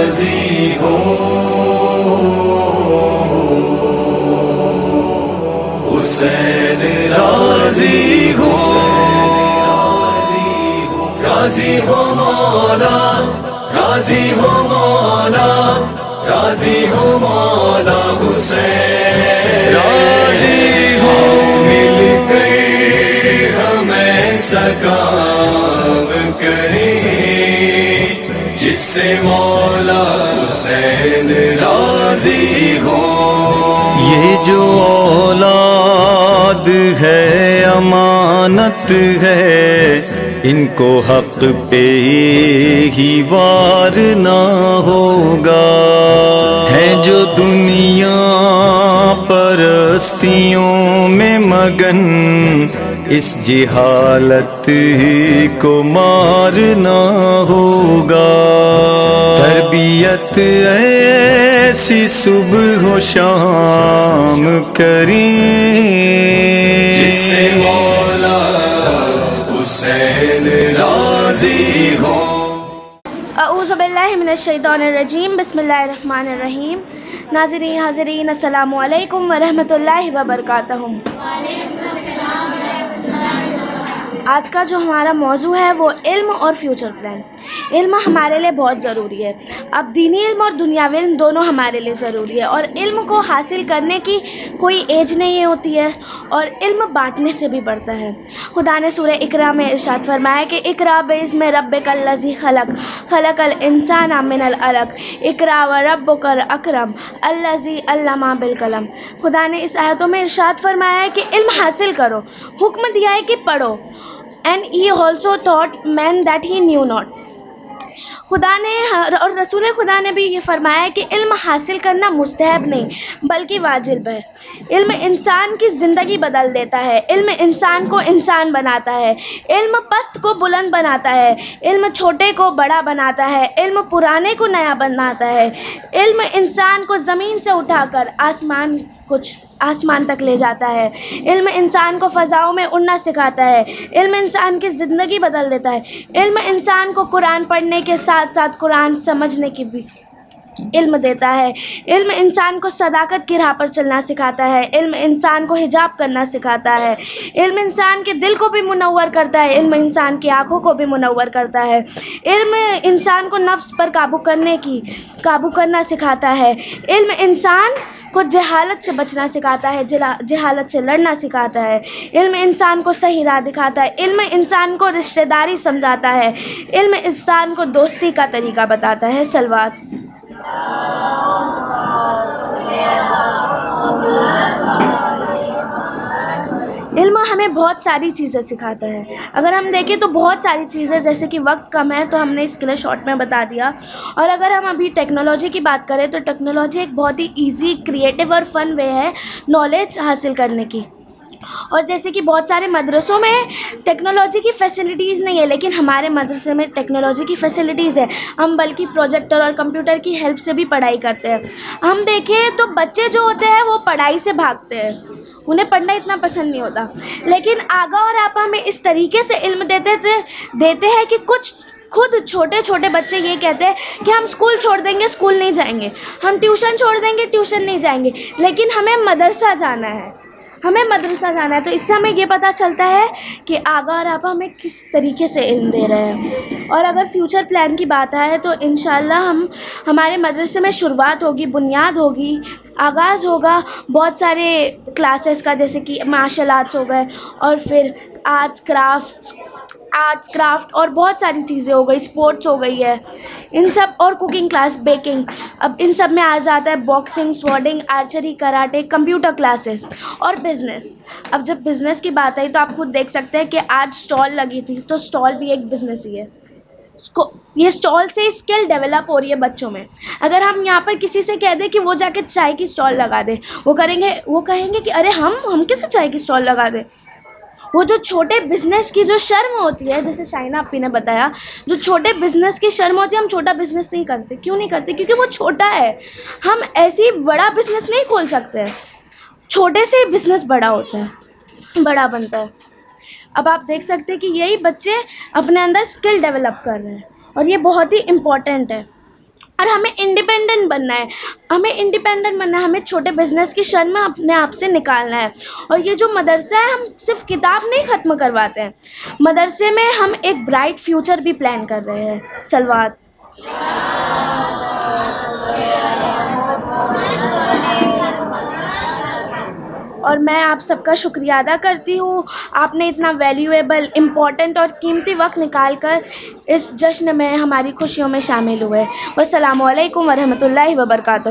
راضی ہو، حسین راضی ہو، راضی ہو مولا، راضی ہو مولا، راضی ہو مولا حسین، راضی ہو مل کر ہمیں سکام کریں، جس سے مولا حسین راضی ہو۔ یہ جو اولاد ہے امانت ہے، ان کو حق پہ ہی وار نہ ہوگا، ہے جو دنیا پرستیوں میں مگن، اس جہالت کو مارنا ہوگا۔ تربیت ایسی صبح و شام کریں، جس سے مولا حسین راضی ہو۔ اعوذ باللہ من الشیطان الرجیم، بسم اللہ الرحمن الرحیم۔ ناظرین حاضرین، السلام علیکم ورحمۃ اللہ وبرکاتہ۔ آج کا جو ہمارا موضوع ہے وہ علم اور فیوچر پلان۔ علم ہمارے لیے بہت ضروری ہے۔ اب دینی علم اور دنیاوی علم دونوں ہمارے لیے ضروری ہے، اور علم کو حاصل کرنے کی کوئی ایج نہیں ہوتی ہے، اور علم بانٹنے سے بھی بڑھتا ہے۔ خدا نے سورہ اقرا میں ارشاد فرمایا کہ اقرا باسم ربک الذی خلق، خلق الانسان من العلق، اقرا وربک الاکرم الذی علم بالقلم۔ خدا نے اس آیتوں میں ارشاد فرمایا ہے کہ علم حاصل کرو، حکم دیا ہے کہ پڑھو۔ And he also taught man that he knew not۔ خدا نے اور رسول خدا نے بھی یہ فرمایا ہے کہ علم حاصل کرنا مستحب نہیں بلکہ واجب ہے۔ علم انسان کی زندگی بدل دیتا ہے، علم انسان کو انسان بناتا ہے، علم پست کو بلند بناتا ہے، علم چھوٹے کو بڑا بناتا ہے، علم پرانے کو نیا بناتا ہے، علم انسان کو زمین سے اٹھا کر آسمان تک لے جاتا ہے، علم انسان کو فضاؤں میں اڑنا سکھاتا ہے، علم انسان کی زندگی بدل دیتا ہے، علم انسان کو قرآن پڑھنے کے ساتھ ساتھ قرآن سمجھنے کی بھی علم دیتا ہے، علم انسان کو صداقت کی راہ پر چلنا سکھاتا ہے، علم انسان کو حجاب کرنا سکھاتا ہے، علم انسان کے دل کو بھی منور کرتا ہے، علم انسان کی آنکھوں کو بھی منور کرتا ہے، علم انسان کو نفس پر قابو کرنا سکھاتا ہے، علم انسان کو جہالت سے بچنا سکھاتا ہے، جہالت سے لڑنا سکھاتا ہے، علم انسان کو صحیح راہ دکھاتا ہے، علم انسان کو رشتہ داری سمجھاتا ہے، علم انسان کو دوستی کا طریقہ بتاتا ہے۔ صلوات۔ علم ہمیں بہت ساری چیزیں سکھاتا ہے۔ اگر ہم دیکھیں تو بہت ساری چیزیں، جیسے کہ وقت کم ہے تو ہم نے اس کے لیے شارٹ میں بتا دیا، اور اگر ہم ابھی ٹیکنالوجی کی بات کریں تو ٹیکنالوجی ایک بہت ہی ایزی، کریٹیو اور فن وے ہے نالج حاصل کرنے کی۔ اور جیسے کہ بہت سارے مدرسوں میں ٹیکنالوجی کی فیسلٹیز نہیں ہے، لیکن ہمارے مدرسے میں ٹیکنالوجی کی فیسلٹیز ہے۔ ہم بلکہ پروجیکٹر اور کمپیوٹر کی ہیلپ سے بھی پڑھائی کرتے ہیں۔ ہم دیکھیں تو بچے جو ہوتے ہیں وہ پڑھائی سے بھاگتے ہیں، انہیں پڑھنا اتنا پسند نہیں ہوتا، لیکن آگا اور آپا ہمیں اس طریقے سے علم دیتے ہیں کہ کچھ خود چھوٹے چھوٹے بچے یہ کہتے ہیں کہ ہم اسکول چھوڑ دیں گے، اسکول نہیں جائیں گے، ہم ٹیوشن چھوڑ دیں گے، ٹیوشن نہیں جائیں گے، لیکن ہمیں مدرسہ جانا ہے، ہمیں مدرسہ جانا ہے۔ تو اس سے ہمیں یہ پتہ چلتا ہے کہ آگا اور آپا ہمیں کس طریقے سے علم دے رہے ہیں۔ اور اگر فیوچر پلان کی بات آئے تو انشاءاللہ ہمارے مدرسے میں شروعات ہوگی، بنیاد ہوگی، آغاز ہوگا بہت سارے کلاسز کا، جیسے کہ مارشل آرٹس ہو گئے، اور پھر آرٹس کرافٹ اور بہت ساری چیزیں ہو گئی، اسپورٹس ہو گئی ہے، ان سب، اور کوکنگ کلاس، بیکنگ، اب ان سب میں آ جاتا ہے باکسنگ، سواڈنگ، آرچری، کراٹے، کمپیوٹر کلاسز اور بزنس۔ اب جب بزنس کی بات آئی تو آپ خود دیکھ سکتے ہیں کہ آج اسٹال لگی تھی، تو اسٹال بھی ایک بزنس ہی ہے۔ یہ اسٹال سے اسکل ڈیولپ ہو رہی ہے بچوں میں۔ اگر ہم یہاں پر کسی سے کہہ دیں کہ وہ جا کے چائے کی اسٹال لگا دیں، وہ کہیں گے کہ ارے ہم کیسے چائے کی اسٹال لگا دیں۔ وہ جو چھوٹے بزنس کی جو شرم ہوتی ہے، جیسے شائنہ اپی نے بتایا، جو چھوٹے بزنس کی شرم ہوتی ہے، ہم چھوٹا بزنس نہیں کرتے۔ کیوں نہیں کرتے؟ کیونکہ وہ چھوٹا ہے۔ ہم ایسی بڑا بزنس نہیں کھول سکتے، چھوٹے سے ہی بزنس بڑا ہوتا ہے، بڑا بنتا ہے۔ اب آپ دیکھ سکتے ہیں کہ یہی بچے اپنے اندر اسکل ڈیولپ کر رہے ہیں، اور یہ بہت ہی امپورٹنٹ ہے۔ اور ہمیں انڈیپینڈنٹ بننا ہے، ہمیں چھوٹے بزنس کی شرم اپنے آپ سے نکالنا ہے. اور یہ جو مدرسہ ہے، ہم صرف کتاب نہیں ختم کرواتے ہیں، مدرسے میں ہم ایک برائٹ فیوچر بھی پلان کر رہے ہیں. صلوات. اور میں آپ سب کا شکریہ ادا کرتی ہوں، آپ نے اتنا ویلیویبل، امپورٹنٹ اور قیمتی وقت نکال کر اس جشن میں ہماری خوشیوں میں شامل ہوئے. والسلام علیکم ورحمۃ اللہ وبرکاتہ.